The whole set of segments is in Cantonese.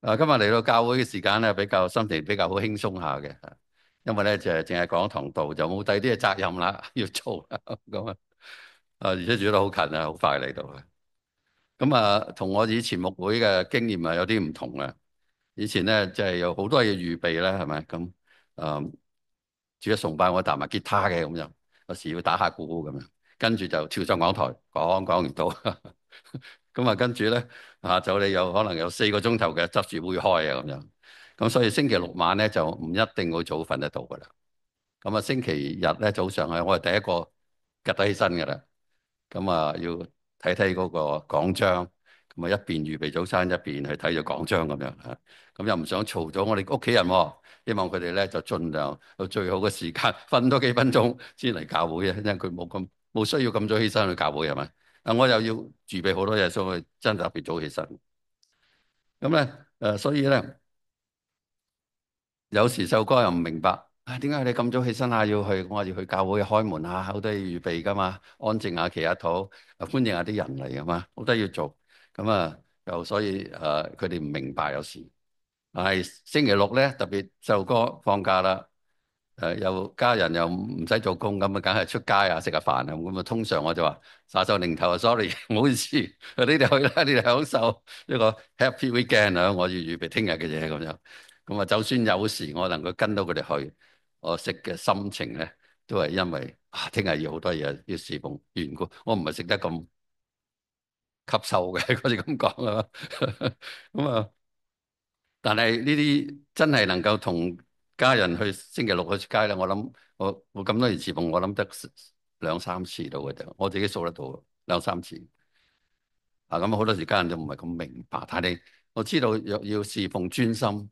今日嚟到教會嘅時間咧，比較心情比較好輕鬆下嘅，因為咧就係淨係講堂道，就冇第啲嘅責任啦，要做啦咁啊。而且住得好近啊，好快嚟到嘅。咁啊，同我以前牧會嘅經驗啊有啲唔同啊。以前咧即係有好多嘢預備啦，係咪咁？主日崇拜我彈埋吉他嘅咁樣，有時要打下鼓咁樣，跟住就跳上講台講完到。咁啊，跟住咧下晝你有可能有4個鐘頭嘅執事會開啊咁樣。咁所以星期六晚咧就唔一定會早瞓得到噶啦。咁啊，星期日咧早上啊，我係第一個趌得起身噶啦。咁啊，要睇睇嗰個講章，咁啊一邊預備早餐，一邊去睇咗講章咁樣啊。咁又唔想嘈咗我哋屋企人喎，希望佢哋咧就盡量到最好嘅時間瞓多幾分鐘先嚟教會啊，因為佢冇需要咁早起身去教會係咪？啊，我又要預備好多嘢，所以真係特別早起身。咁咧所以咧有時首歌又唔明白啊，點解你咁早起身啊？我話要去教會開門啊，好多嘢預備噶嘛，安靜下祈下禱，歡迎下啲人嚟噶嘛，好多要做。咁啊，又所以佢哋唔明白有時。但係星期六咧，特別首歌放假啦，又家人又唔使做工，咁啊，梗係出街啊，食下飯啊。咁啊，通常我就話耍手擰頭啊，sorry，唔好意思，你哋去啦，你哋享受一個 happy weekend 啊，我要預備聽日嘅嘢咁樣。咁啊，就算有時我能夠跟到佢哋去，我食嘅心情咧，都係因為啊，聽日要好多嘢要侍奉緣故，我唔係食得咁吸收嘅，嗰時咁講啊。咁啊，但係呢啲真係能夠同家人去星期六去出街咧，我諗我咁多年侍奉，我諗得兩三次到嘅啫，我自己數得到兩三次。啊，咁好多時家人就唔係咁明白，但係我知道要侍奉專心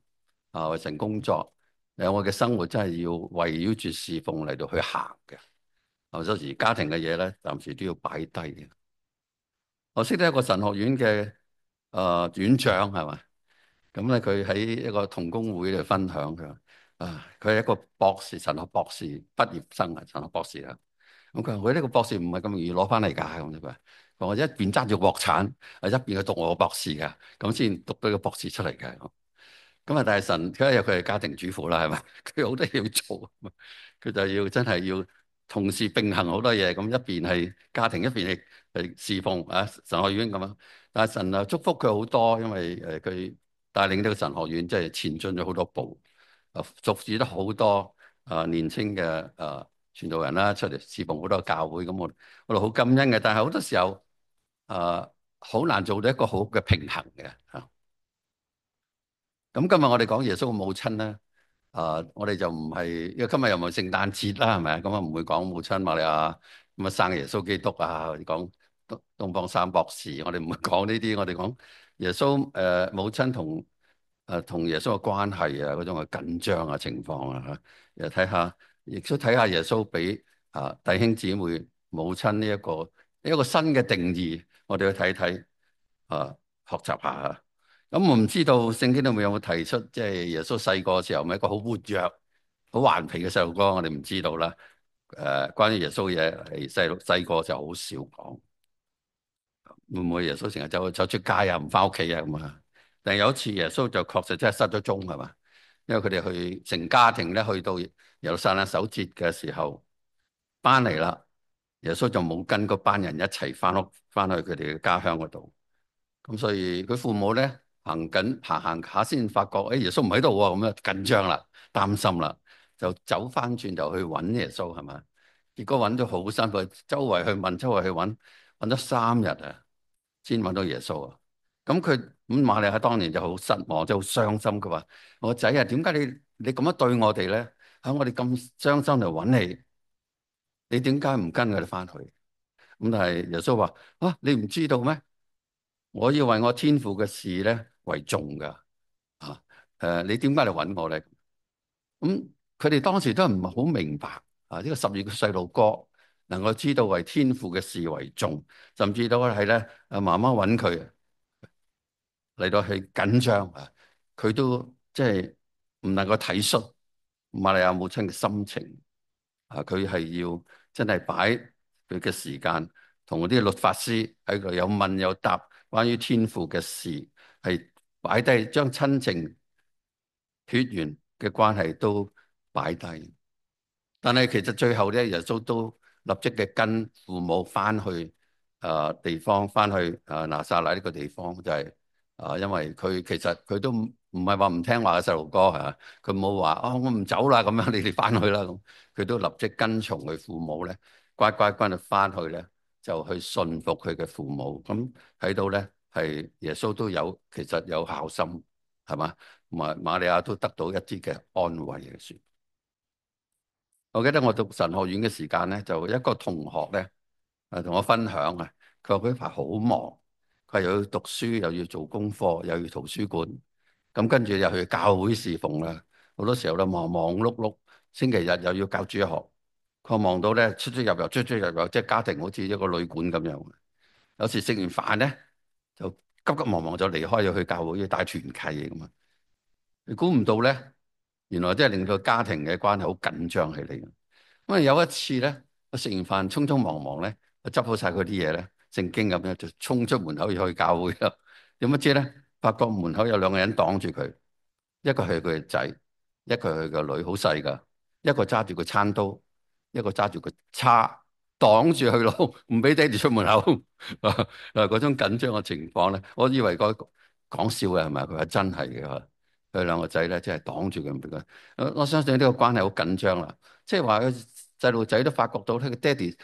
啊，為神工作。我嘅生活真係要圍繞住侍奉嚟到去行嘅。有時家庭嘅嘢咧，暫時都要擺低嘅。我識得一個神學院嘅院長係嘛？咁咧佢喺一個同工會度分享佢話佢係一個博士，神學博士畢業生啊，神學博士啦。咁佢話佢呢個博士唔係咁容易攞翻嚟㗎，咁佢話我一邊揸住國產，一邊去讀我個博士㗎，咁先讀到個博士出嚟嘅。咁啊，但係神佢係家庭主婦啦，係咪？佢好多嘢要做，佢就要真係要同時並行好多嘢，咁一邊係家庭，一邊係侍奉啊神學院咁樣。但係神啊祝福佢好多，因為佢帶領呢個神學院即係前進咗好多步，服侍咗好多年青嘅傳道人啦，出嚟侍奉好多教會，咁我哋好感恩嘅。但係好多時候好難做到一個好嘅平衡嘅嚇。咁今日我哋講耶穌嘅母親咧，我哋就唔係，因為今日又唔係聖誕節啦，係咪啊？咁啊唔會講母親瑪利亞咁啊生耶穌基督啊，或者講東方三博士，我哋唔會講呢啲，我哋講耶穌母親同耶穌嘅關係啊，嗰種嘅緊張啊情況啊嚇，又睇下，亦都睇下耶穌俾弟兄姊妹母親呢一個新嘅定義，我哋去睇睇學習下。咁我唔知道聖經裏面有冇提出，即係耶穌細個嘅時候，咪一個好活躍、好頑皮嘅細路哥，我哋唔知道啦。關於耶穌嘢，係細個就好少講。會唔會耶穌成日走出街啊，唔翻屋企啊咁啊？但係有一次耶穌就確實真係失咗蹤係嘛？因為佢哋去成家庭咧，去到耶路撒冷守節嘅時候翻嚟啦，耶穌就冇跟嗰班人一齊翻去佢哋嘅家鄉嗰度。咁所以佢父母咧行下先發覺，耶穌唔喺度喎，咁啊緊張啦，擔心啦，就走翻轉頭去揾耶穌係咪？結果揾到好辛苦，周圍去問，周圍去揾咗3日啊，先揾到耶穌啊。咁瑪利亞當年就好失望，就好傷心。佢話：我仔啊，點解你咁樣對我哋咧？喺我哋咁傷心嚟揾你點解唔跟佢哋翻去？咁但係耶穌話：你唔知道咩？我要為我天父嘅事咧為重噶，你點解嚟揾我咧？咁佢哋當時都唔係好明白呢個12個細路哥能夠知道為天父嘅事為重，甚至都係咧媽媽揾佢嚟到去緊張佢都即係唔能夠體恤瑪利亞母親嘅心情佢係要真係擺佢嘅時間同嗰啲律法師喺度有問有答關於天父嘅事，係擺低，將親情血緣嘅關係都擺低。但係其實最後咧，耶穌都立即嘅跟父母翻去地方，翻去拿撒勒呢個地方，就係、因為佢其實佢都唔係話唔聽話嘅細路哥嚇，佢冇話我唔走啦咁樣，你哋翻去啦咁，佢都立即跟從佢父母咧，乖乖跟佢翻去咧，就去信服佢嘅父母。咁睇到咧係耶穌都有其實有孝心係嘛，同埋瑪利亞都得到一啲嘅安慰嘅説。我記得我讀神學院嘅時間咧，就一個同學咧，同我分享啊，佢話佢呢排好忙，佢又要讀書，又要做功課，又要圖書館，咁跟住又去教會侍奉啦，好多時候咧忙忙碌碌，星期日又要教主學，佢忙到咧出出入入，出出入入，即係家庭好似一個旅館咁樣。有時食完飯咧，就急急忙忙就離開咗去教會要帶團契咁啊！你估唔到咧，原來真係令到家庭嘅關係好緊張起嚟。咁啊有一次咧，我食完飯匆匆忙忙咧，我執好晒佢啲嘢咧，聖經咁樣就衝出門口要去教會啦。點不知咧，發覺門口有兩個人擋住佢，一個係佢嘅仔，一個係佢個女，好細噶，一個揸住個餐刀，一個揸住個叉，擋住佢路，唔俾爹哋出門口。嗰種緊張嘅情況咧，我以為佢講笑嘅係咪？佢話真係嘅，佢兩個仔咧，即係擋住佢唔俾佢。我相信呢個關係好緊張啦，即係話佢細路仔都發覺到，佢個爹哋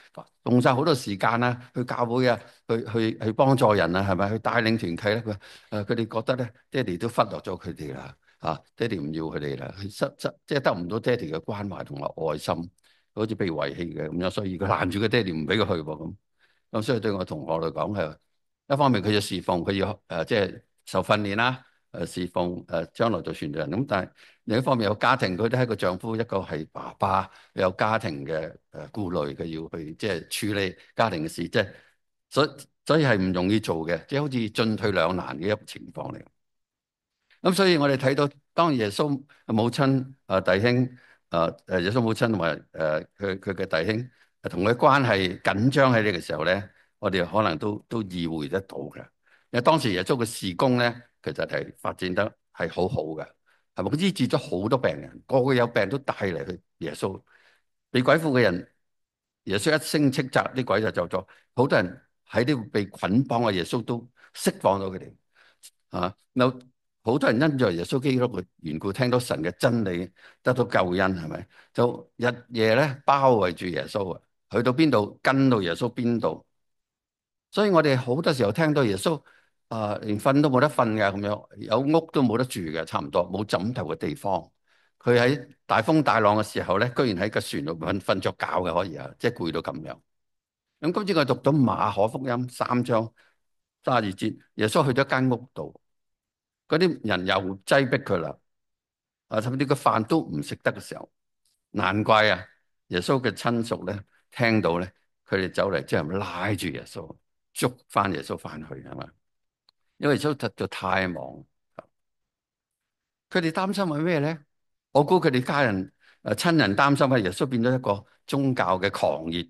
用晒好多時間啦，去教會啊，去幫助人啊，係咪？去帶領團契咧，佢哋覺得咧，爹哋都忽略咗佢哋啦，爹哋唔要佢哋啦，即係得唔到爹哋嘅關懷同埋愛心，好似被遺棄嘅咁樣，所以佢攔住個爹哋唔俾佢去喎咁。咁所以對我同學嚟講係一方面佢要侍奉，佢要即係受訓練啦，侍奉將來做傳道人。咁但係另一方面有家庭，佢都係一個丈夫，一個係爸爸，有家庭嘅顧慮，佢要去即係處理家庭嘅事，即係所以係唔容易做嘅，即係好似進退兩難嘅一個情況嚟。咁所以我哋睇到，當耶穌母親弟兄耶穌母親同埋佢嘅弟兄同佢關係緊張喺呢個時候咧，我哋可能都意會得到嘅。因為當時耶穌嘅事工咧，其實係發展得係好好嘅，係咪？佢醫治咗好多病人，個個有病都帶嚟去耶穌。被鬼附嘅人，耶穌一聲斥責，啲鬼就走咗。好多人喺呢個被捆綁嘅耶穌都釋放咗佢哋。有好多人因着耶穌基督嘅緣故，聽到神嘅真理，得到救恩，係咪？就日夜咧包圍住耶穌啊，去到邊度跟到耶穌邊度。所以我哋好多時候聽到耶穌連瞓都冇得瞓嘅咁樣，有屋都冇得住嘅，差唔多冇枕頭嘅地方。佢喺大風大浪嘅時候咧，居然喺個船度瞓着覺嘅，可以啊，即係攰到咁樣。咁今次我讀到馬可福音3章32節，耶穌去咗間屋度。嗰啲人又擠逼佢啦，甚至個飯都唔食得嘅時候，難怪啊！耶穌嘅親屬咧聽到咧，佢哋走嚟之後拉住耶穌，捉翻耶穌翻去係嘛？因為耶穌實在太忙，佢哋擔心係咩咧？我估佢哋家人親人擔心係耶穌變咗一個宗教嘅狂熱，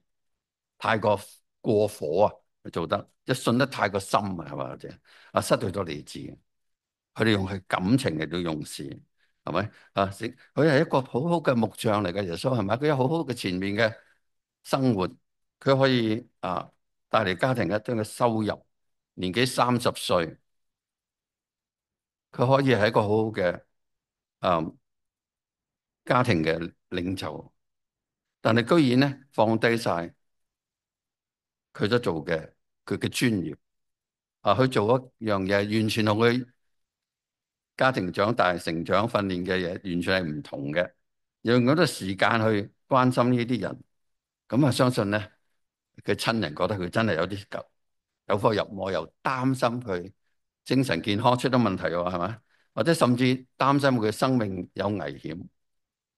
太過過火啊，做得一信得太過深啊，係嘛？或者失去咗理智。佢哋用佢感情嚟到用事，係咪佢係一個好好嘅木匠嚟嘅，耶穌係咪？佢有好好嘅前面嘅生活，佢可以帶嚟家庭一定嘅收入。年紀30歲，佢可以係一個好好嘅家庭嘅領袖，但係居然咧放低晒佢所做嘅佢嘅專業去做一樣嘢，完全同佢家庭長大、成長、訓練嘅嘢完全係唔同嘅，用咁多時間去關心呢啲人，咁啊相信咧，佢親人覺得佢真係有啲有火入魔，又擔心佢精神健康出咗問題喎，係咪？或者甚至擔心佢生命有危險，因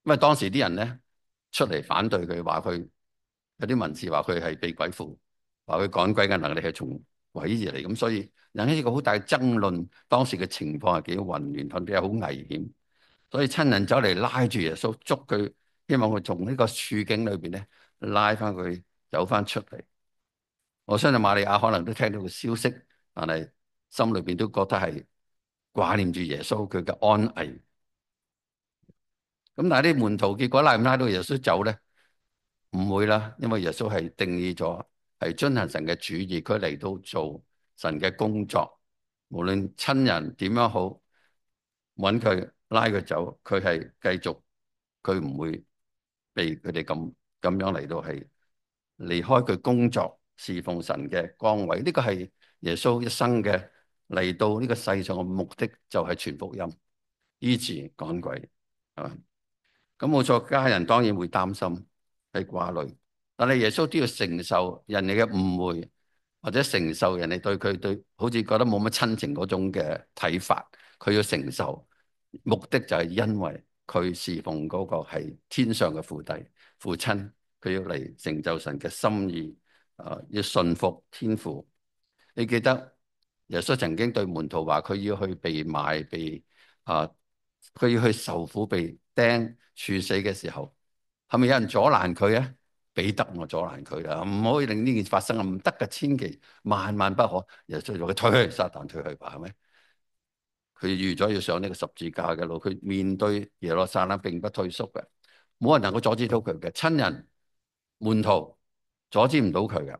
為當時啲人咧出嚟反對佢，話佢有啲文字話佢係被鬼附，話佢趕鬼嘅能力係從鬼而嚟，咁所以引起一個好大嘅爭論。當時嘅情況係幾混亂，甚至係好危險，所以親人走嚟拉住耶穌，捉佢，希望佢從呢個處境裏邊咧拉翻佢走翻出嚟。我相信瑪利亞可能都聽到個消息，但係心裏邊都覺得係掛念住耶穌佢嘅安危。咁但係啲門徒結果拉唔拉到耶穌走咧？唔會啦，因為耶穌係定義咗係遵行神嘅旨意，佢嚟到做神嘅工作，無論親人點樣好，揾佢拉佢走，佢係繼續，佢唔會被佢哋咁樣嚟到係離開佢工作侍奉神嘅崗位。呢個係耶穌一生嘅嚟到呢個世上嘅目的，就係傳福音、醫治趕鬼，係嘛？咁冇錯，家人當然會擔心、係掛慮，但係耶穌都要承受人哋嘅誤會，或者承受人哋對佢好似覺得冇乜親情嗰種嘅睇法，佢要承受。目的就係因為佢侍奉嗰個係天上嘅父親，佢要嚟成就神嘅心意，要順服天父。你記得耶穌曾經對門徒話：佢要去被賣，啊，佢要去受苦，被釘處死嘅時候，係咪有人阻攔佢啊？彼得，我阻攔佢啦，唔可以令呢件事發生啊！唔得嘅，千祈萬萬不可。耶穌就話：佢退去，撒旦退去吧，係咪？佢預咗要上呢個十字架嘅路，佢面對耶路撒冷並不退縮嘅，冇人能夠阻止到佢嘅，親人門徒阻止唔到佢嘅。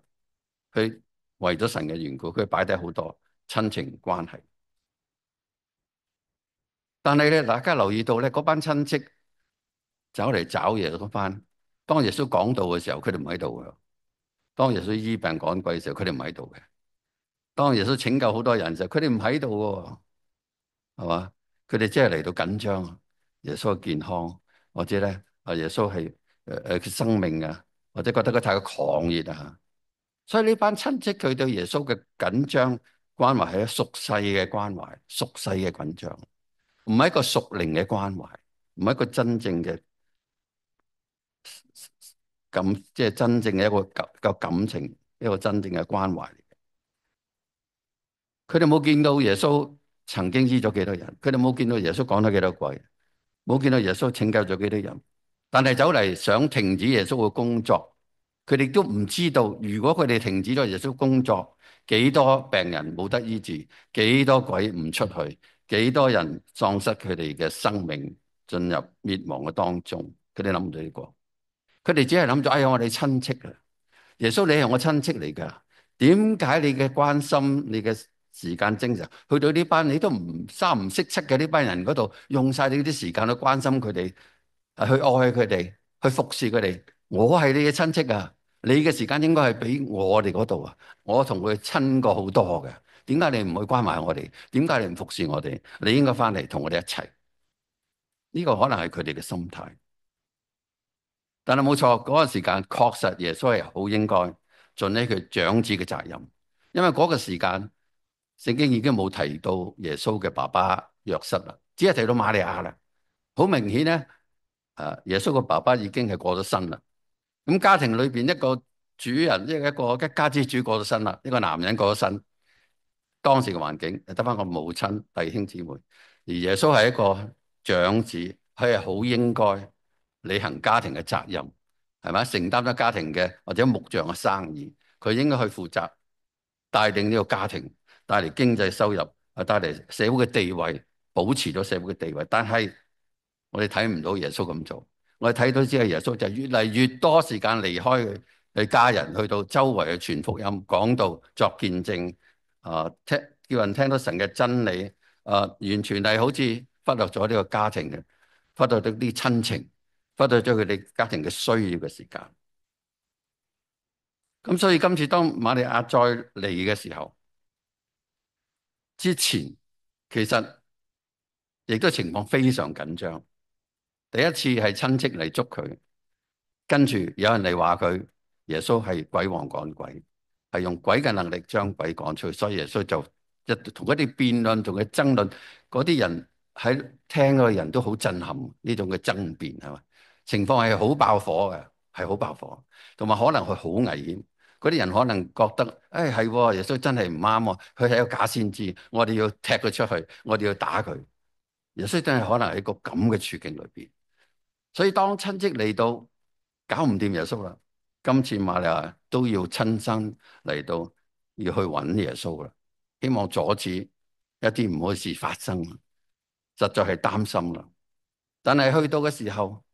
佢為咗神嘅緣故，佢擺低好多親情關係。但係咧，大家留意到咧，嗰班親戚走嚟找耶穌翻。當耶穌講道嘅時候，佢哋唔喺度嘅；當耶穌醫病趕鬼嘅時候，佢哋唔喺度嘅；當耶穌拯救好多人嘅時候，佢哋唔喺度嘅，係嘛？佢哋只係嚟到緊張耶穌嘅健康，或者咧耶穌係佢生命啊，或者覺得佢太過狂熱啊。所以呢班親戚佢對耶穌嘅緊張關懷係屬世嘅關懷，屬世嘅緊張，唔係一個屬靈嘅關懷，唔係一個真正嘅即係真正嘅一個感情，一個真正嘅關懷。佢哋冇見到耶穌曾經醫咗幾多人，佢哋冇見到耶穌講咗幾多鬼，冇見到耶穌拯救咗幾多人，但係走嚟想停止耶穌嘅工作。佢哋都唔知道，如果佢哋停止咗耶穌工作，幾多病人冇得醫治，幾多鬼唔出去，幾多人喪失佢哋嘅生命，進入滅亡嘅當中。佢哋諗唔到呢個，佢哋只係諗咗：哎呀，我哋親戚啊！耶穌，你係我親戚嚟㗎，點解你嘅關心、你嘅時間精神去到呢班你都唔三唔識七嘅呢班人嗰度，用晒你啲時間去關心佢哋，去愛佢哋，去服侍佢哋？我係你嘅親戚啊，你嘅時間應該係俾我哋嗰度啊，我同佢親過好多嘅，點解你唔去關懷我哋？點解你唔服侍我哋？你應該翻嚟同我哋一齊。呢個可能係佢哋嘅心態。但係冇錯，嗰個時間確實耶穌係好應該盡起佢長子嘅責任，因為嗰個時間聖經已經冇提到耶穌嘅爸爸約瑟啦，只係提到瑪利亞啦。好明顯咧，耶穌嘅爸爸已經係過咗身啦。咁家庭裏邊一個主人，一家之主過咗身啦，一個男人過咗身，當時嘅環境得翻個母親、弟兄姊妹，而耶穌係一個長子，佢係好應該履行家庭嘅責任，係咪？承擔咗家庭嘅或者木匠嘅生意，佢應該去負責帶領呢個家庭，帶嚟經濟收入，帶嚟社會嘅地位，保持咗社會嘅地位。但係我哋睇唔到耶穌咁做，我哋睇到只係耶穌就越嚟越多時間離開佢家人，去到周圍去傳福音、講道、作見證，叫人聽到神嘅真理，完全係好似忽略咗呢個家庭嘅，忽略咗啲親情，忽略咗佢哋家庭嘅需要嘅時間。咁所以今次當瑪利亞再嚟嘅時候，之前其實亦都情況非常緊張。第一次係親戚嚟捉佢，跟住有人嚟話佢耶穌係鬼王趕鬼，係用鬼嘅能力將鬼趕出去。所以耶穌就同一啲辯論，同佢爭論，嗰啲人喺聽嗰個人都好震撼呢種嘅爭辯，係嘛？情況係好爆火嘅，係好爆火，同埋可能佢好危險。嗰啲人可能覺得，誒係耶穌真係唔啱喎，佢係一個假先知，我哋要踢佢出去，我哋要打佢。耶穌真係可能喺個咁嘅處境裏邊。所以當親戚嚟到搞唔掂耶穌啦，今次瑪利亞都要親身嚟到要去揾耶穌啦，希望阻止一啲唔好事發生，實在係擔心啦。但係去到嘅時候，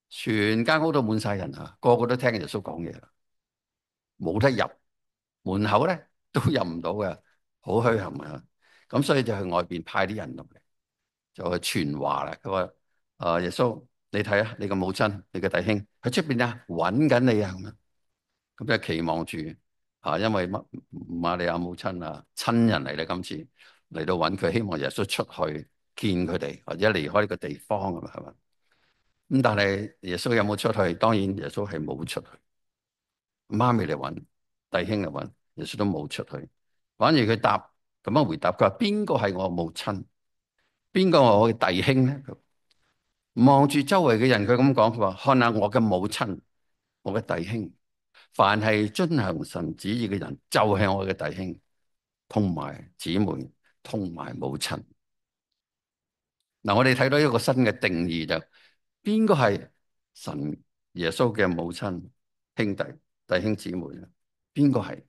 全間屋都滿晒人啊，個個都聽耶穌講嘢啦，冇得入，門口咧都入唔到嘅，好墟冚啊！咁所以就去外邊派啲人落嚟，就去傳話啦。佢話：耶穌，你睇啊，你個母親，你嘅弟兄喺出邊啊，揾緊你啊咁樣。咁就期望住因為瑪利亞母親啊，親人嚟咧，今次嚟到揾佢，希望耶穌出去見佢哋，或者離開呢個地方咁係嘛？咁但係耶穌有冇出去？當然耶穌係冇出去。媽咪嚟揾，弟兄嚟揾，耶穌都冇出去。反而佢咁樣回答，佢話：邊個係我母親？邊個係我嘅弟兄咧？望住周圍嘅人，佢咁講，佢話：看下我嘅母親，我嘅弟兄。凡係遵行神旨意嘅人，就係我嘅弟兄，同埋姊妹，同埋母親。嗱，我哋睇到一個新嘅定義，就邊個係神耶穌嘅母親、兄弟、弟兄姊妹咧？邊個係？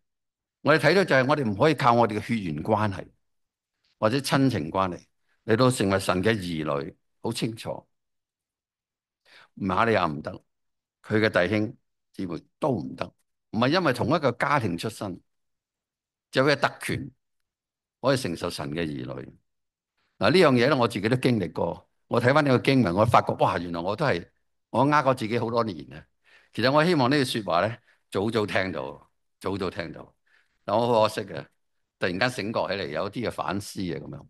我哋睇到就係我哋唔可以靠我哋嘅血緣關係或者親情關係嚟到成為神嘅兒女，好清楚。瑪利亞唔得，佢嘅弟兄姊妹都唔得，唔係因為同一個家庭出身，就有特權可以承受神嘅兒女。嗱，呢樣嘢咧，我自己都經歷過。我睇翻呢個經文，我發覺哇，原來我都係我呃過自己好多年嘅。其實我希望呢句說話咧，早早聽到，早早聽到。但我好可惜嘅，突然間醒覺起嚟，有啲嘅反思啊咁樣。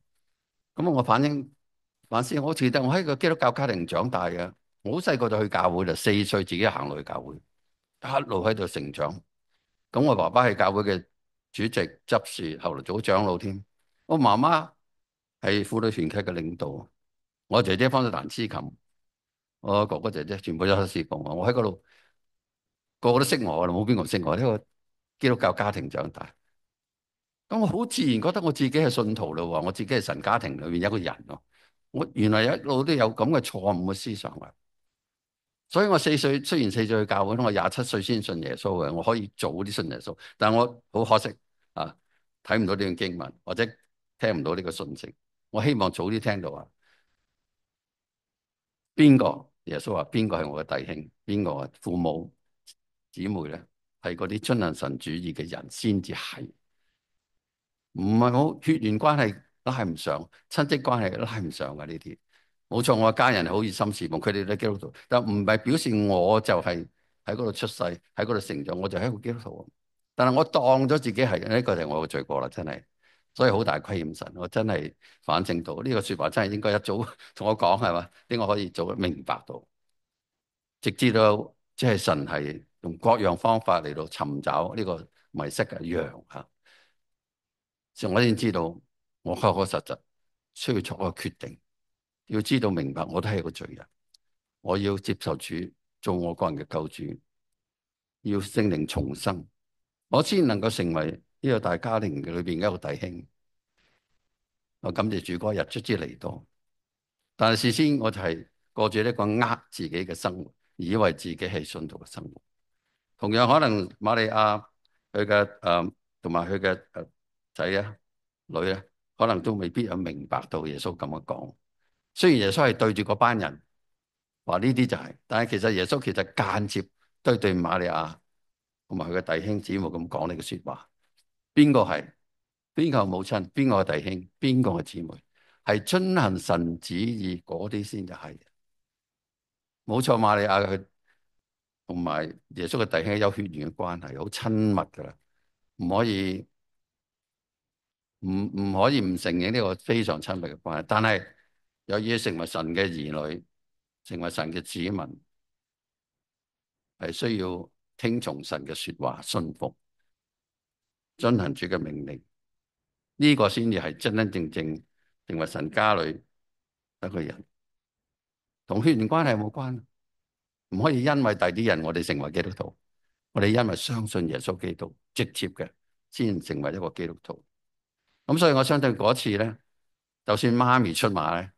咁我反思，我記得我喺個基督教家庭長大嘅，我好細個就去教會啦，4歲自己行路去教會，一路喺度成長。咁我爸爸係教會嘅主席、執事，後來做長老添。我媽媽係婦女團契嘅領導，我姐姐翻去彈鋼琴，我哥哥姐姐全部都有事奉我喺嗰度，個個都識我啦，冇邊個唔識我。呢個基督教家庭長大，咁我好自然覺得我自己係信徒咯，我自己係神家庭裏面一個人咯。我原來一路都有咁嘅錯誤嘅思想啊，所以我4歲雖然4歲去教會，我27歲先信耶穌嘅，我可以早啲信耶穌，但係我好可惜啊，睇唔到呢段經文或者聽唔到呢個信息。我希望早啲聽到啊！邊個？耶穌話邊個係我嘅弟兄？邊個係父母姊妹咧？係嗰啲遵行神主意嘅人先至係，唔係好血緣關係拉唔上，親戚關係拉唔上嘅呢啲。冇錯，我嘅家人係好熱心侍奉，佢哋都基督徒，但唔係表示我就係喺嗰度出世，喺嗰度成長，我就係一個基督徒。但係我當咗自己係呢個就係我嘅罪過啦，真係。所以好大虧欠神，我真係反省到呢個說話真係應該一早同我講係嘛？點解可以做明白到？直至到即係神係用各樣方法嚟到尋找呢個迷失嘅羊嚇，所以我先知道我確確實實需要作個決定，要知道明白我都係個罪人，我要接受主做我個人嘅救主，要聖靈重生，我先能夠成為呢個大家庭嘅裏邊嘅一個弟兄。我感謝主嗰日卒之嚟到，但係事先我就係過住呢個自己嘅生活，以為自己係信徒嘅生活。同樣可能瑪利亞佢嘅同埋佢嘅仔啊女咧，可能都未必有明白到耶穌咁樣講。雖然耶穌係對住嗰班人話呢啲就係，但係其實耶穌其實間接對瑪利亞同埋佢嘅弟兄姊妹咁講呢個說話。邊個係？邊個係母親？邊個係弟兄？邊個係姊妹？係遵行神旨意嗰啲先就係。冇錯，瑪利亞佢同埋耶穌嘅弟兄有血緣嘅關係，好親密噶啦，唔可以唔承認呢個非常親密嘅關係。但係有嘢成為神嘅兒女，成為神嘅子民，係需要聽從神嘅說話，信服，遵行主嘅命令，呢個先至係真真正正成為神家裏一個人，同血緣關係冇關。唔可以因為第啲人我哋成為基督徒，我哋因為相信耶穌基督直接嘅先成為一個基督徒。咁所以我相信嗰次咧，就算媽咪出馬咧，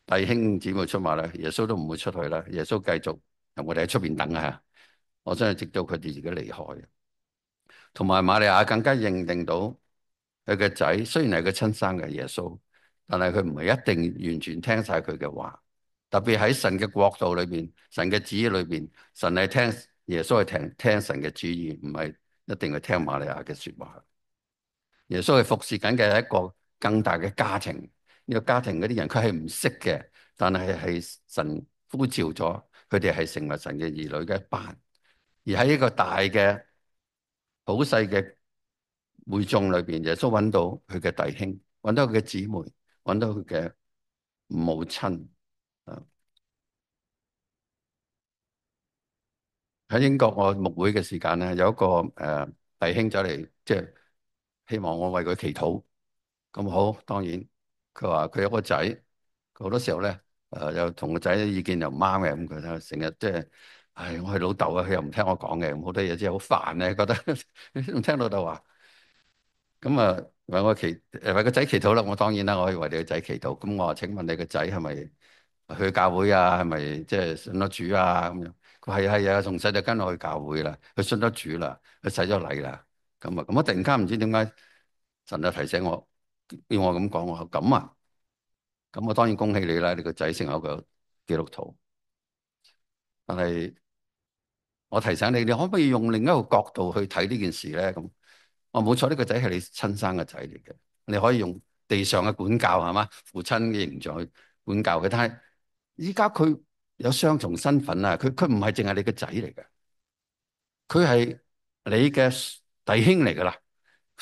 弟兄姊妹出馬咧，耶穌都唔會出去啦。耶穌繼續由我哋喺出邊等啊！我相信直到佢哋自己離開。同埋瑪利亞更加認定到佢嘅仔雖然係佢親生嘅耶穌，但係佢唔係一定完全聽晒佢嘅話。特別喺神嘅國度裏邊，神嘅旨意裏邊，神係聽耶穌係聽神嘅旨意，唔係一定係聽瑪利亞嘅說話。耶穌係服侍緊嘅係一個更大嘅家庭，呢個家庭嗰啲人佢係唔識嘅，但係神呼召咗佢哋係成為神嘅兒女嘅一班。而喺一個大嘅好細嘅會眾裏邊，耶穌揾到佢嘅弟兄，揾到佢嘅姊妹，揾到佢嘅母親。啊，喺英國我牧會嘅時間咧，有一個弟兄走嚟，即係希望我為佢祈禱。咁好，當然佢話佢有個仔，佢好多時候咧又同個仔嘅意見又唔啱嘅，咁佢就成日即係，唉，我係老豆啊，佢又唔聽我講嘅，咁好多嘢真係好煩咧，覺得唔聽老豆話。咁啊，為個仔祈禱啦。我當然啦，我可以為你個仔祈禱。咁我話：請問你個仔係咪去教會啊？係咪即係信咗主啊？咁樣佢係啊，從細就跟我去教會啦。佢信咗主啦，佢洗咗禮啦。咁我突然間唔知點解神就提醒我，要我咁講。我話咁啊，咁我當然恭喜你啦，你個仔成為一個基督徒。但係我提醒你，你可唔可以用另一個角度去睇呢件事咧？咁我冇錯，呢個仔係你親生嘅仔嚟嘅，你可以用地上嘅管教係嘛，父親嘅形象去管教佢。但係依家佢有雙重身份啊，佢唔係淨係你嘅仔嚟嘅，佢係你嘅弟兄嚟噶啦，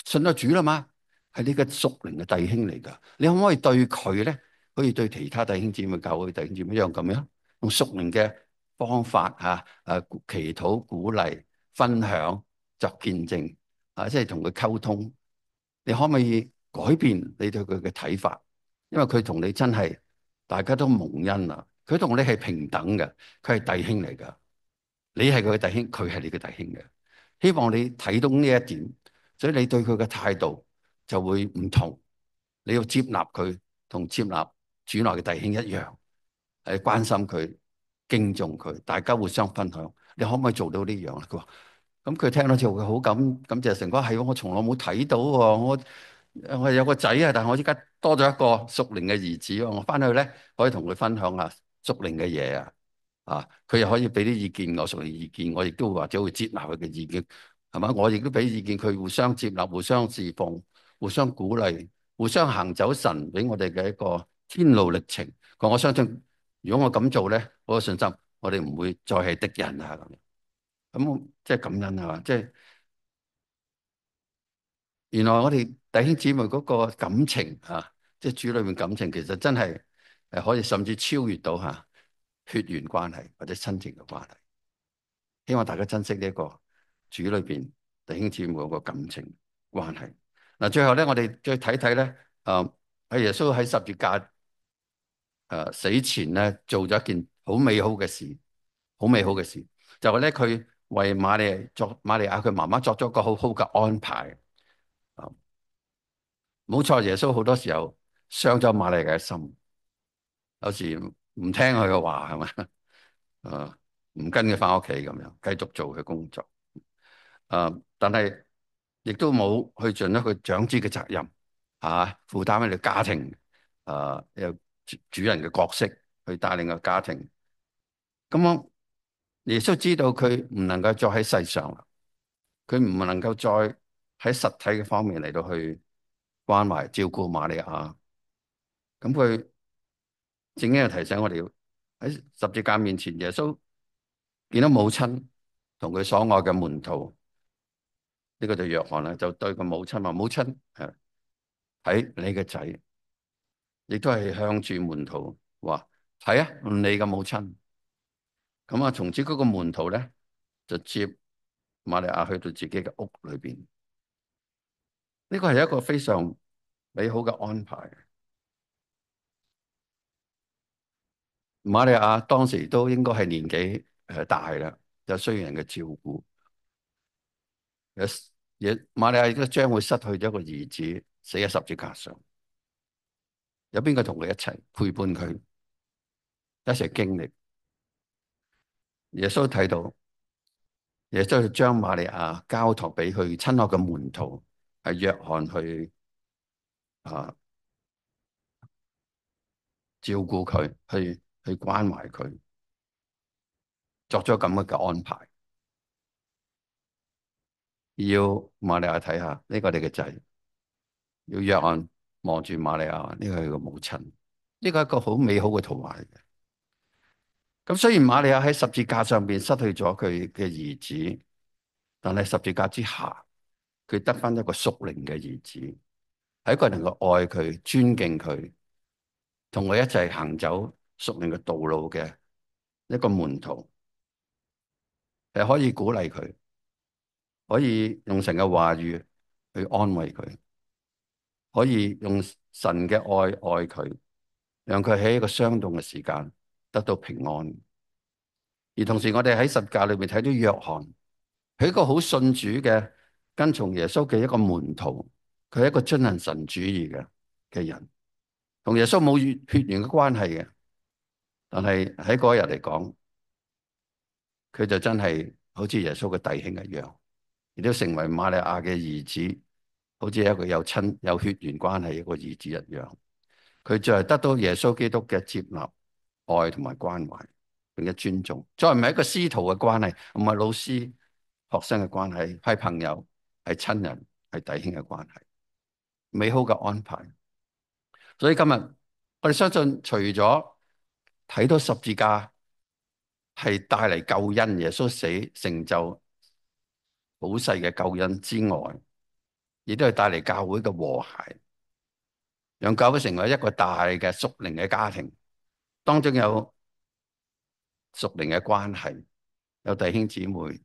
信咗主啦嘛，係你嘅屬靈嘅弟兄嚟噶。你可唔可以對佢咧，可以對其他弟兄姊妹、教會弟兄姊妹一樣咁樣，用屬靈嘅方法祈禱、鼓勵、分享、作見證即係同佢溝通。你可唔可以改變你對佢嘅睇法？因為佢同你真係大家都蒙恩啊，佢同你係平等嘅，佢係弟兄嚟噶。你係佢嘅弟兄，佢係你嘅弟兄嘅。希望你睇到呢一點，所以你對佢嘅態度就會唔同。你要接納佢，同接納主內嘅弟兄一樣，係關心佢、敬重佢，大家互相分享。你可唔可以做到呢樣啊？佢話：咁佢聽到之後，佢好感謝神哥，係喎，我從來冇睇到喎，我有個仔啊，但係我依家多咗一個屬靈嘅兒子喎，我翻去咧可以同佢分享下屬靈嘅嘢啊。佢又可以俾啲意見我，屬靈意見，我亦都或者會接納佢嘅意見，係嘛？我亦都俾意見，佢互相接納、互相侍奉、互相鼓勵、互相行走神俾我哋嘅一個天路歷程。我相信，如果我咁做咧，我有信心，我哋唔會再係敵人啊咁。咁即係感恩啊！即係原來我哋弟兄姊妹嗰個感情即係主裏面感情，其實真係可以甚至超越到血緣關係或者親情嘅關係。希望大家珍惜呢一個主裏邊弟兄姊妹嗰個感情關係。嗱，最後咧，我哋再睇睇咧，喺耶穌喺十字架死前咧，做咗一件好美好嘅事，好美好嘅事，就係咧佢為瑪利亞佢媽媽作咗個好好嘅安排。啊，冇錯，耶穌好多時候傷咗瑪利亞嘅心，有時唔聽佢嘅話係咪？唔跟佢翻屋企咁樣，繼續做佢工作。但係亦都冇去盡一個長子嘅責任，負擔一個家庭，有主人嘅角色去帶領個家庭。咁我耶穌知道佢唔能夠再喺世上啦，佢唔能夠再喺實體嘅方面嚟到去關懷照顧瑪利亞。咁佢正經係提醒我哋要喺十字架面前，耶穌見到母親同佢所愛嘅門徒。呢個就約翰啦，就對個母親話：母親，睇你嘅仔，亦都係向住門徒話：睇啊，你嘅母親。咁啊，從此嗰個門徒咧就接瑪利亞去到自己嘅屋裏邊。呢個係一個非常美好嘅安排。瑪利亞當時都應該係年紀大啦，有需要人嘅照顧。瑪利亞亦都將會失去咗一個兒子，死喺十字架上。有邊個同佢一齊陪伴佢一齊經歷？耶穌睇到，耶穌就將瑪利亞交託俾佢親愛嘅門徒係約翰去啊照顧佢，去關懷佢，作咗咁嘅安排。要瑪利亞睇下呢個你嘅仔，要約翰望住瑪利亞，呢個係個母親，呢個係一個好美好嘅圖畫嚟嘅。咁雖然瑪利亞喺十字架上邊失去咗佢嘅兒子，但係十字架之下，佢得翻一個屬靈嘅兒子，係一個能夠愛佢、尊敬佢，同佢一齊行走屬靈嘅道路嘅一個門徒，係可以鼓勵佢，可以用神嘅話語去安慰佢，可以用神嘅愛佢，讓佢喺一個傷痛嘅時間得到平安。而同時，我哋喺十架裏面睇到約翰，佢係一個好信主嘅跟從耶穌嘅一個門徒，佢係一個遵行神主義嘅人，同耶穌冇血緣嘅關係嘅，但係喺嗰日嚟講，佢就真係好似耶穌嘅弟兄一樣，亦都成為瑪利亞嘅兒子，好似一個有血緣關係一個兒子一樣。佢就係得到耶穌基督嘅接納、愛同埋關懷，並且尊重。再唔係一個師徒嘅關係，唔係老師、學生嘅關係，係朋友、係親人、係弟兄嘅關係，美好嘅安排。所以今日我哋相信，除咗睇到十字架係帶嚟救恩，耶穌死成就普世嘅救恩之外，亦都係帶嚟教會嘅和諧，讓教會成為一個大嘅屬靈嘅家庭，當中有屬靈嘅關係，有弟兄姊妹、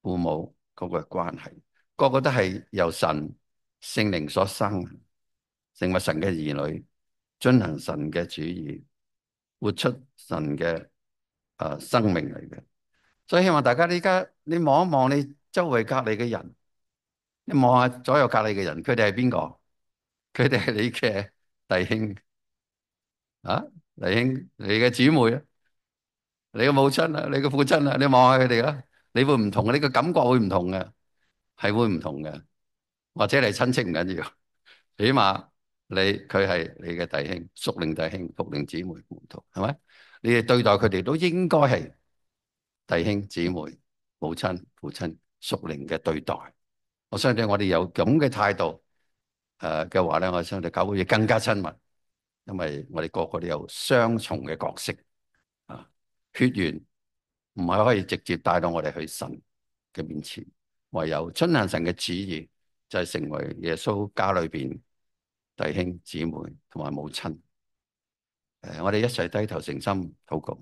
父母嗰個關係，個個都係由神聖靈所生，成為神嘅兒女，遵行神嘅旨意，活出神嘅生命嚟嘅。所以希望大家呢家你望一望你周圍隔籬嘅人，你望下左右隔籬嘅人，佢哋係邊個？佢哋係你嘅弟兄啊，弟兄，你嘅姊妹啊，你嘅母親啊，你嘅父親啊，你望下佢哋啦，你會唔同嘅，你嘅感覺會唔同嘅，係會唔同嘅。或者你親戚唔緊要，起碼佢係你嘅弟兄、屬靈弟兄、屬靈姊妹、門徒，係咪？你哋對待佢哋都應該係弟兄姊妹、母親、父親、屬靈嘅對待。我相信我哋有咁嘅態度嘅話咧，我相信教會更加親密，因為我哋個個都有雙重嘅角色啊，血緣唔係可以直接帶到我哋去神嘅面前，唯有遵行神嘅旨意，就係成為耶穌家裏邊弟兄姊妹同埋母親。我哋一齊低頭誠心禱告。